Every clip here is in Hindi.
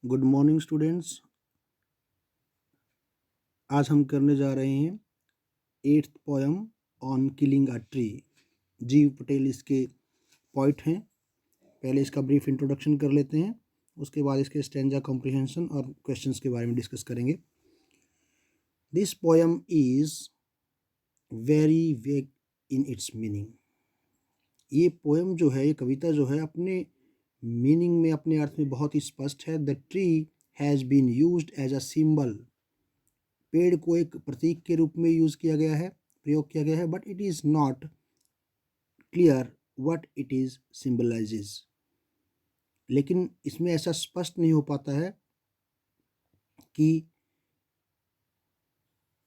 Good morning students. आज हम करने जा रहे हैं 8th poem on killing a tree. जीव पटेल इसके पोइट हैं। पहले इसका ब्रीफ इंट्रोडक्शन कर लेते हैं, उसके बाद इसके स्टैंजा कॉम्प्रिहेंशन और क्वेश्चंस के बारे में डिस्कस करेंगे। This poem is very vague in its meaning. ये पोएम जो है, ये कविता जो है, अपने मीनिंग में, अपने अर्थ में बहुत ही स्पष्ट है। The tree has been used as a symbol. पेड़ को एक प्रतीक के रूप में यूज़ किया गया है, प्रयोग किया गया है, but it is not clear what it is symbolises. लेकिन इसमें ऐसा स्पष्ट नहीं हो पाता है कि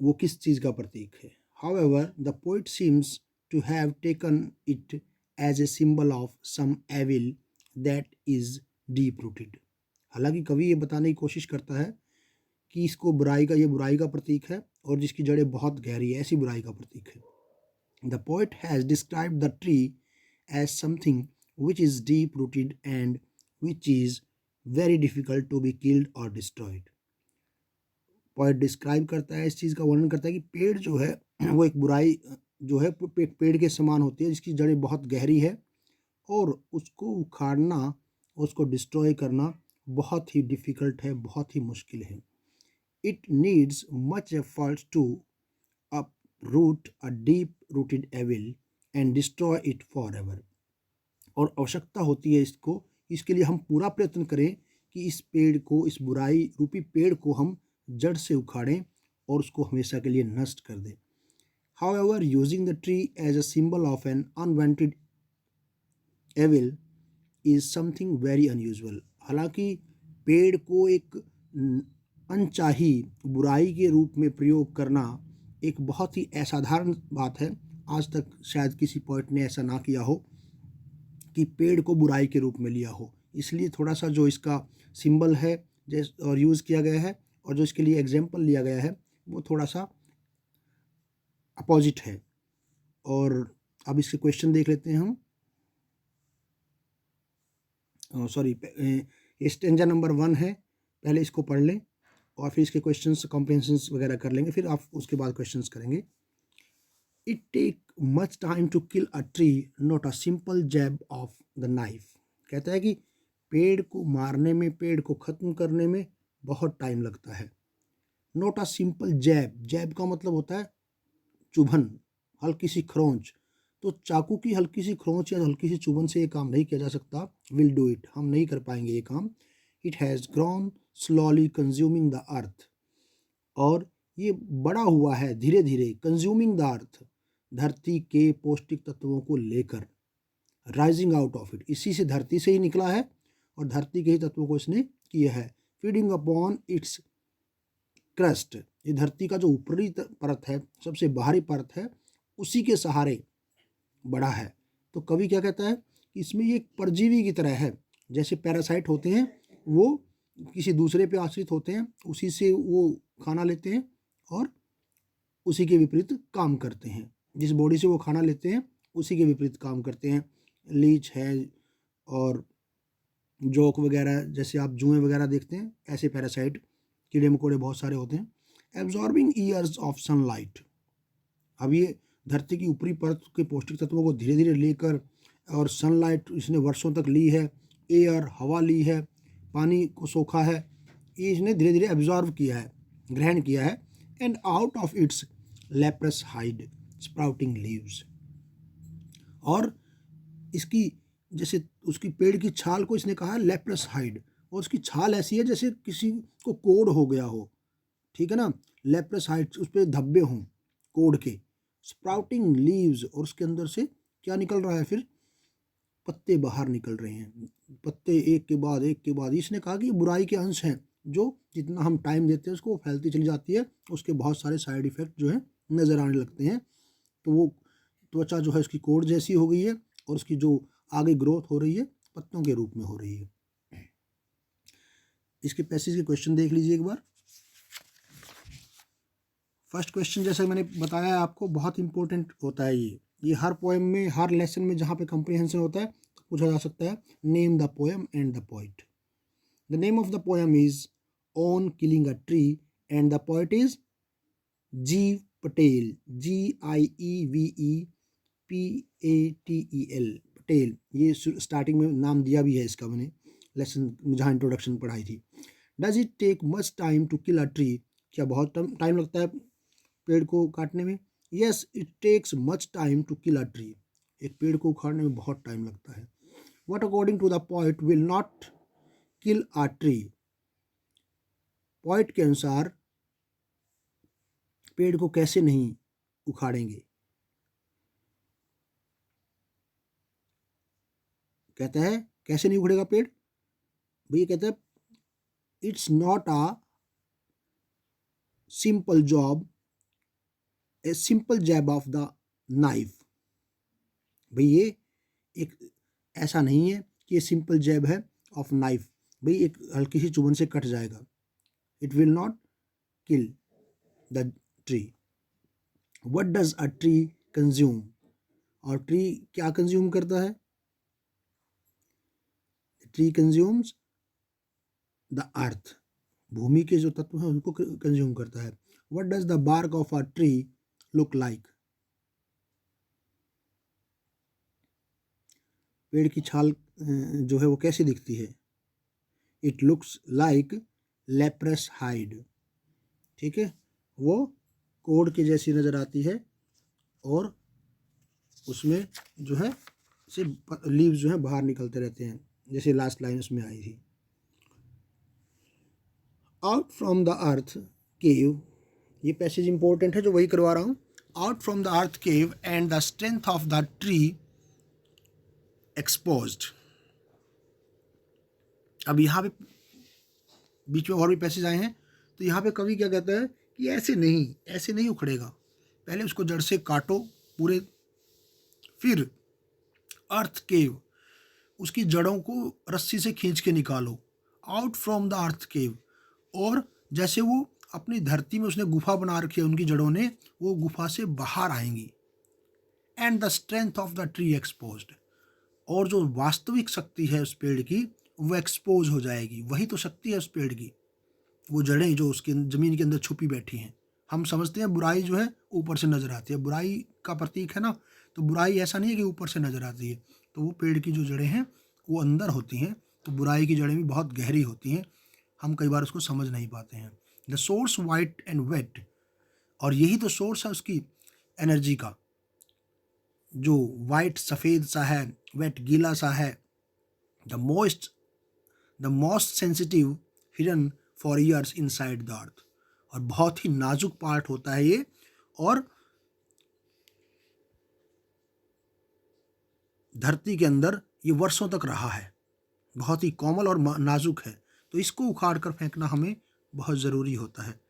वो किस चीज़ का प्रतीक है। However the poet seems to have taken it as a symbol of some evil that is deep rooted. हालांकि कवि ये बताने की कोशिश करता है कि इसको ये बुराई का प्रतीक है और जिसकी जड़ें बहुत गहरी है, ऐसी बुराई का प्रतीक है। The poet has described the tree as something which is deep rooted and which is very difficult to be killed or destroyed. Poet describe करता है, इस चीज़ का वर्णन करता है कि पेड़ जो है वो एक बुराई जो है पेड़ के समान होती है, जिसकी जड़ें बहुत गहरी है और उसको उखाड़ना, उसको डिस्ट्रॉय करना बहुत ही डिफ़िकल्ट है, बहुत ही मुश्किल है। It needs much efforts to uproot a deep-rooted evil and destroy it forever। और आवश्यकता होती है इसके लिए हम पूरा प्रयत्न करें कि इस पेड़ को, इस बुराई रूपी पेड़ को हम जड़ से उखाड़ें और उसको हमेशा के लिए नष्ट कर दें। However, using the tree as a symbol of an unwanted evil is something very unusual। हालांकि पेड़ को एक अनचाही बुराई के रूप में प्रयोग करना एक बहुत ही असाधारण बात है। आज तक शायद किसी पोएट ने ऐसा ना किया हो कि पेड़ को बुराई के रूप में लिया हो। इसलिए थोड़ा सा जो इसका सिंबल है और यूज़ किया गया है और जो इसके लिए एग्जाम्पल लिया गया है वो थोड़ा सा अपोजिट है। और अब इसके क्वेश्चन देख लेते हैं हम। सॉरी, ये स्टेंजा नंबर 1 है, पहले इसको पढ़ लें और फिर इसके क्वेश्चंस कॉम्प्रिहेंशंस वगैरह कर लेंगे, फिर आप उसके बाद क्वेश्चंस करेंगे। It take much time to kill a tree, not a simple jab of the knife. कहता है कि पेड़ को मारने में, पेड़ को ख़त्म करने में बहुत टाइम लगता है। नॉट अ सिंपल जैब, जैब का मतलब होता है चुभन, हल्की सी खरोंच। तो चाकू की हल्की सी खरोंच या हल्की सी चुभन से ये काम नहीं किया जा सकता। विल डू इट, हम नहीं कर पाएंगे ये काम। It has grown slowly consuming the earth, और ये बड़ा हुआ है धीरे धीरे, कंज्यूमिंग द अर्थ, धरती के पौष्टिक तत्वों को लेकर, राइजिंग आउट ऑफ इट, इसी से धरती से ही निकला है और धरती के ही तत्वों को इसने किया है। फीडिंग अपॉन इट्स क्रस्ट, ये धरती का जो ऊपरी परत है, सबसे बाहरी परत है, उसी के सहारे बड़ा है। तो कवि क्या कहता है कि इसमें ये एक परजीवी की तरह है। जैसे पैरासाइट होते हैं, वो किसी दूसरे पे आश्रित होते हैं, उसी से वो खाना लेते हैं और उसी के विपरीत काम करते हैं। जिस बॉडी से वो खाना लेते हैं उसी के विपरीत काम करते हैं। लीच है और जोक वगैरह, जैसे आप जुएं वगैरह देखते हैं, ऐसे पैरासाइट कीड़े मकोड़े बहुत सारे होते हैं। एब्जॉर्बिंग ईयर्स ऑफ सनलाइट, अब ये धरती की ऊपरी परत के पौष्टिक तत्वों को धीरे धीरे लेकर, और सनलाइट इसने वर्षों तक ली है, एयर हवा ली है, पानी को सोखा है, ये इसने धीरे धीरे एब्जॉर्व किया है, ग्रहण किया है। And out of its leprous hide sprouting leaves, और इसकी जैसे उसकी पेड़ की छाल को इसने कहा है लेप्रस हाइड, और उसकी छाल ऐसी है जैसे किसी को कोढ़ हो गया हो, ठीक है ना। लेप्रस हाइड, उस पर धब्बे हों कोढ़ के। स्प्राउटिंग लीव्स, और उसके अंदर से क्या निकल रहा है, फिर पत्ते बाहर निकल रहे हैं, पत्ते एक के बाद एक के बाद। इसने कहा कि ये बुराई के अंश हैं, जो जितना हम टाइम देते हैं उसको फैलती चली जाती है, उसके बहुत सारे साइड इफ़ेक्ट जो है नज़र आने लगते हैं। तो वो त्वचा जो है उसकी कोढ़ जैसी हो गई है और उसकी जो आगे ग्रोथ हो रही है पत्तों के रूप में हो रही है। इसके पैसेज के क्वेश्चन देख लीजिए एक बार। फर्स्ट क्वेश्चन, जैसा मैंने बताया आपको, बहुत इंपॉर्टेंट होता है ये हर पोएम में, हर लेसन में जहाँ पे कंप्रिहेंशन होता है तो पूछा जा सकता है। Name the poem and the poet. The name of the poem is on killing a tree and the poet is G Patel, GIEVEPATEL, Patel. ये स्टार्टिंग में नाम दिया भी है इसका मैंने लेसन जहाँ इंट्रोडक्शन पढ़ाई थी। Does it take much time to kill a tree, क्या बहुत टाइम लगता है पेड़ को काटने में? Yes it takes much time to kill a tree, एक पेड़ को उखाड़ने में बहुत टाइम लगता है। What according to the poet will not kill a tree, poet के अनुसार पेड़ को कैसे नहीं उखाड़ेंगे? कहता है कैसे नहीं उखड़ेगा पेड़? भैया कहता है it's not a simple job, a simple jab of the knife. भाई ये एक ऐसा नहीं है कि ये सिंपल जैब है ऑफ नाइफ, भाई एक हल्की सी चुभन से कट जाएगा। It will not kill the tree. What does a tree consume, और ट्री क्या कंज्यूम करता है? ट्री कंज्यूम्स द अर्थ, भूमि के जो तत्व हैं उनको कंज्यूम करता है। What does the bark of a tree look like, पेड़ की छाल जो है वो कैसी दिखती है? It looks like leprous hide, ठीक है, वो कोड के जैसी नज़र आती है और उसमें जो है से लीव्स जो है बाहर निकलते रहते हैं, जैसे लास्ट लाइन उसमें आई थी। आउट फ्रॉम द अर्थ केव, ये पैसेज इंपॉर्टेंट है जो वही करवा रहा हूँ। Out from the earth cave and the strength of the tree exposed. अब यहाँ पे बीच में और भी पैसेज आए हैं, तो यहाँ पे कवि क्या कहता है कि ऐसे नहीं उखड़ेगा, पहले उसको जड़ से काटो पूरे, फिर अर्थ केव उसकी जड़ों को रस्सी से खींच के निकालो। आउट फ्रॉम द अर्थ केव, और जैसे वो अपनी धरती में उसने गुफा बना रखी है उनकी जड़ों ने, वो गुफा से बाहर आएंगी। And the strength of the tree exposed, और जो वास्तविक शक्ति है उस पेड़ की वो एक्सपोज हो जाएगी। वही तो शक्ति है उस पेड़ की, वो जड़ें जो उसके ज़मीन के अंदर छुपी बैठी हैं। हम समझते हैं बुराई जो है ऊपर से नज़र आती है, बुराई का प्रतीक है ना, तो बुराई ऐसा नहीं है कि ऊपर से नज़र आती है, तो वो पेड़ की जो जड़ें हैं वो अंदर होती हैं, तो बुराई की जड़ें भी बहुत गहरी होती हैं, हम कई बार उसको समझ नहीं पाते हैं। The source white and wet, और यही तो सोर्स है उसकी एनर्जी का, जो वाइट सफ़ेद सा है, वेट गीला सा है। The most sensitive hidden for years inside the earth, और बहुत ही नाजुक पार्ट होता है ये, और धरती के अंदर ये वर्षों तक रहा है, बहुत ही कोमल और नाजुक है, तो इसको उखाड़ कर फेंकना हमें बहुत ज़रूरी होता है,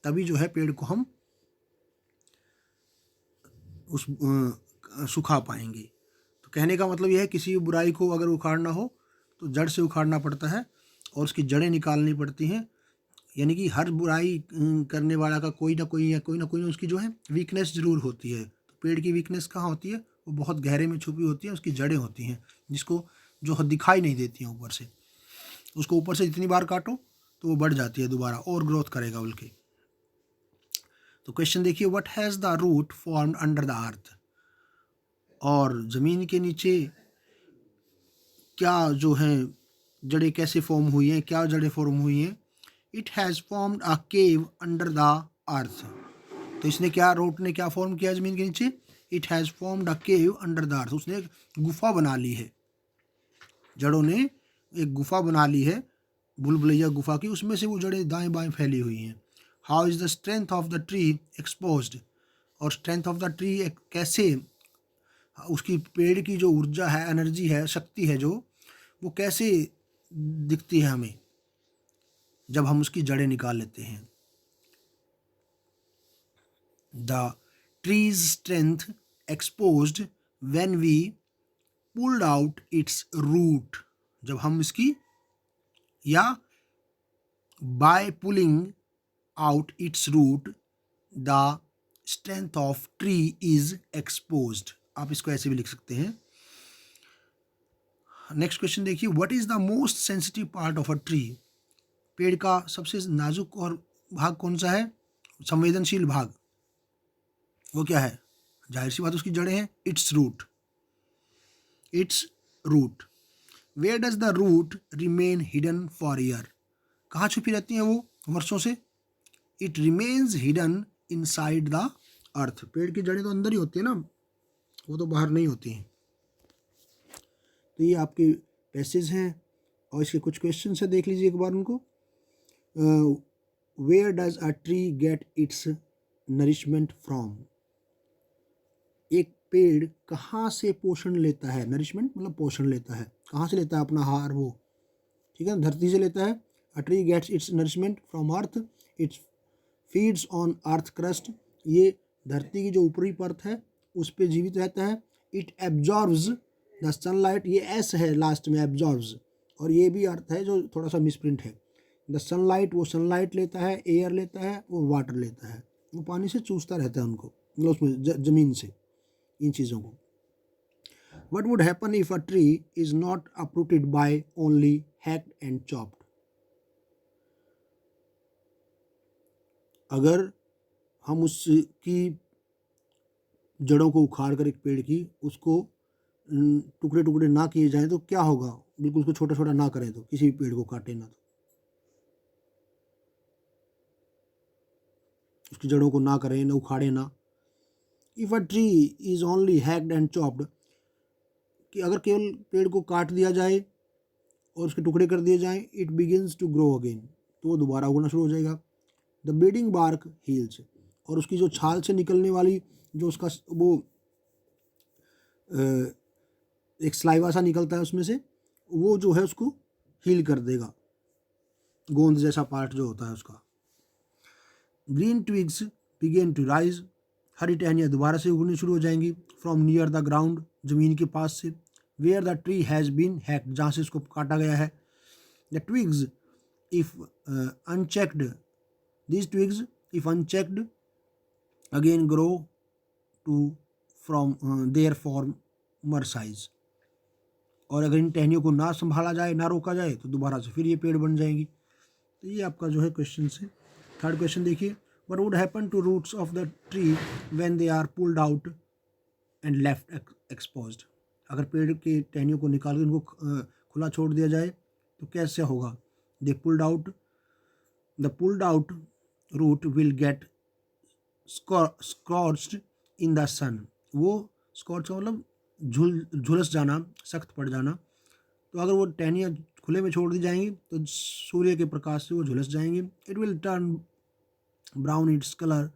तभी जो है पेड़ को हम उस सुखा पाएंगे। तो कहने का मतलब यह है किसी बुराई को अगर उखाड़ना हो तो जड़ से उखाड़ना पड़ता है और उसकी जड़ें निकालनी पड़ती हैं, यानी कि हर बुराई करने वाला का कोई ना कोई उसकी जो है वीकनेस ज़रूर होती है। तो पेड़ की वीकनेस कहाँ होती है? वो बहुत गहरे में छुपी होती है, उसकी जड़ें होती हैं जिसको जो दिखाई नहीं देती हैं ऊपर से। उसको ऊपर से जितनी बार काटो तो वो बढ़ जाती है, दोबारा और ग्रोथ करेगा बल्कि। तो क्वेश्चन देखिए, what has the root formed under the earth, और ज़मीन के नीचे क्या जो हैं जड़ें कैसे फॉर्म हुई हैं, क्या जड़ें फॉर्म हुई हैं? It has formed a cave under the अर्थ, तो इसने क्या, रूट ने क्या फॉर्म किया ज़मीन के नीचे? It has formed a cave under the अर्थ, उसने एक गुफा बना ली है, जड़ों ने एक गुफा बना ली है, भूल-भुलैया गुफा की, उसमें से वो जड़ें दाएं बाएं फैली हुई हैं। How is the strength of the tree exposed, और स्ट्रेंथ ऑफ द ट्री कैसे, उसकी पेड़ की जो ऊर्जा है, एनर्जी है, शक्ति है जो, वो कैसे दिखती है हमें जब हम उसकी जड़ें निकाल लेते हैं। The tree's strength exposed when we pulled out its root, जब हम इसकी, या by pulling out its root the strength of tree is exposed, आप इसको ऐसे भी लिख सकते हैं। नेक्स्ट क्वेश्चन देखिए, what is the most sensitive part of a tree, पेड़ का सबसे नाजुक और भाग कौन सा है, संवेदनशील भाग, वो क्या है? जाहिर सी बात उसकी जड़ें हैं, its root. Its root. Where does the root remain hidden for year? कहाँ छुपी रहती हैं वो वर्षों से? It remains hidden inside the earth. पेड़ की जड़ें तो अंदर ही होती है ना, वो तो बाहर नहीं होती हैं। तो ये आपके पैसेज हैं और इसके कुछ क्वेश्चन है, देख लीजिए एक बार उनको। Where does a tree get its nourishment from? एक पेड़ कहाँ से पोषण लेता है? नरिशमेंट मतलब पोषण लेता है, कहाँ से लेता है अपना आहार वो? ठीक है, धरती से लेता है। A tree gets its nourishment from earth, it's feeds on earth crust. ये धरती की जो ऊपरी परत है उस पर जीवित रहता है। इट एब्जॉर्ब्स द सनलाइट, ये एस है लास्ट में, एब्जॉर्ब्स, और ये भी अर्थ है जो थोड़ा सा मिसप्रिंट है। द सनलाइट, वो सनलाइट लेता है, एयर लेता है, वो वाटर लेता है, वो पानी से चूसता रहता है उनको, मतलब उसमें जमीन से इन चीज़ों को। What would happen if a tree is not uprooted by only hacked and chopped? अगर हम उसकी जड़ों को उखाड़ कर एक पेड़ की उसको टुकड़े टुकड़े ना किए जाएं तो क्या होगा? बिल्कुल उसको छोटा छोटा ना करें तो, किसी भी पेड़ को काटे ना, तो उसकी जड़ों को ना करें, ना उखाड़े ना। If a tree is only hacked and chopped, कि अगर केवल पेड़ को काट दिया जाए और उसके टुकड़े कर दिए जाएं, it begins to grow again, तो वो दोबारा उगना शुरू हो जाएगा। द ब्लीडिंग बार्क हील्स, और उसकी जो छाल से निकलने वाली जो उसका वो एक स्लाइवा सा निकलता है उसमें से, वो जो है उसको हील कर देगा, गोंद जैसा पार्ट जो होता है उसका। Green twigs begin to rise, हरी टहनियाँ दोबारा से उगनी शुरू हो जाएंगी। फ्रॉम नियर द ग्राउंड, जमीन के पास से। Where the tree has been hacked, जहाँ से इसको काटा गया है। The twigs if unchecked, these twigs if unchecked again grow to from their former size, और अगर इन टहनियों को ना संभाला जाए, ना रोका जाए, तो दोबारा से फिर ये पेड़ बन जाएंगी। तो ये आपका जो है क्वेश्चन है। थर्ड क्वेश्चन देखिए, what would happen to roots of the tree when they are pulled out and left exposed? अगर पेड़ के टहनियों को निकाल के उनको खुला छोड़ दिया जाए तो कैसे होगा? they pulled out, the pulled out root will get scorched in the sun, वो स्कॉच का मतलब झुलस जाना, सख्त पड़ जाना। तो अगर वो टहनियाँ खुले में छोड़ दी जाएंगी तो सूर्य के प्रकाश से वो झुलस जाएंगी। It will turn brown its colour,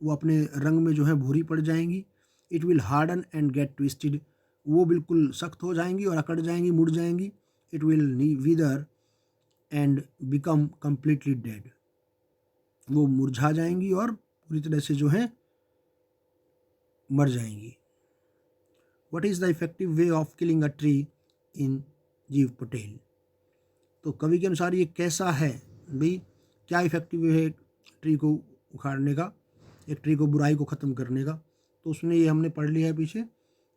वो अपने रंग में जो है भूरी पड़ जाएंगी। It will harden and get twisted, वो बिल्कुल सख्त हो जाएंगी और अकड़ जाएंगी, मुड़ जाएंगी। It will wither and become completely dead, वो मुरझा जाएंगी और पूरी तरह से जो है मर जाएंगी। What is the effective way of killing a tree in जीव पटेल? तो कवि के अनुसार ये कैसा है भाई, क्या इफेक्टिव वे है ट्री को उखाड़ने का, एक ट्री को, बुराई को ख़त्म करने का? तो उसने ये हमने पढ़ लिया है पीछे,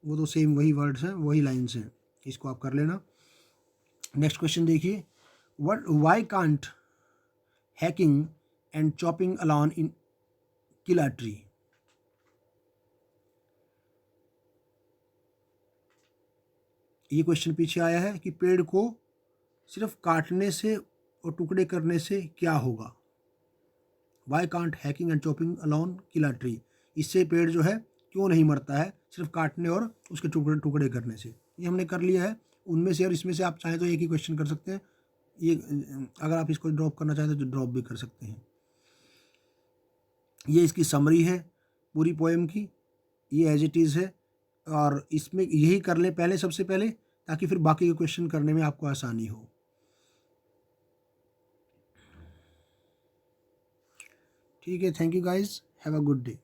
वो तो सेम वही वर्ड्स हैं, वही लाइन्स हैं, इसको आप कर लेना। नेक्स्ट क्वेश्चन देखिए, why can't hacking and chopping alone in kill a tree? ये क्वेश्चन पीछे आया है कि पेड़ को सिर्फ काटने से और टुकड़े करने से क्या होगा? Why can't hacking and chopping alone kill a tree, इससे पेड़ जो है क्यों नहीं मरता है सिर्फ काटने और उसके टुकड़े टुकड़े करने से? ये हमने कर लिया है उनमें से, और इसमें से आप चाहें तो एक ही क्वेश्चन कर सकते हैं। ये अगर आप इसको ड्रॉप करना चाहें तो ड्रॉप भी कर सकते हैं। ये इसकी समरी है पूरी पोएम की, ये एज इट इज़ है, और इसमें यही कर लें पहले, सबसे पहले, ताकि फिर बाकी के क्वेश्चन करने में आपको आसानी हो। ठीक है, thank you guys, have a good day.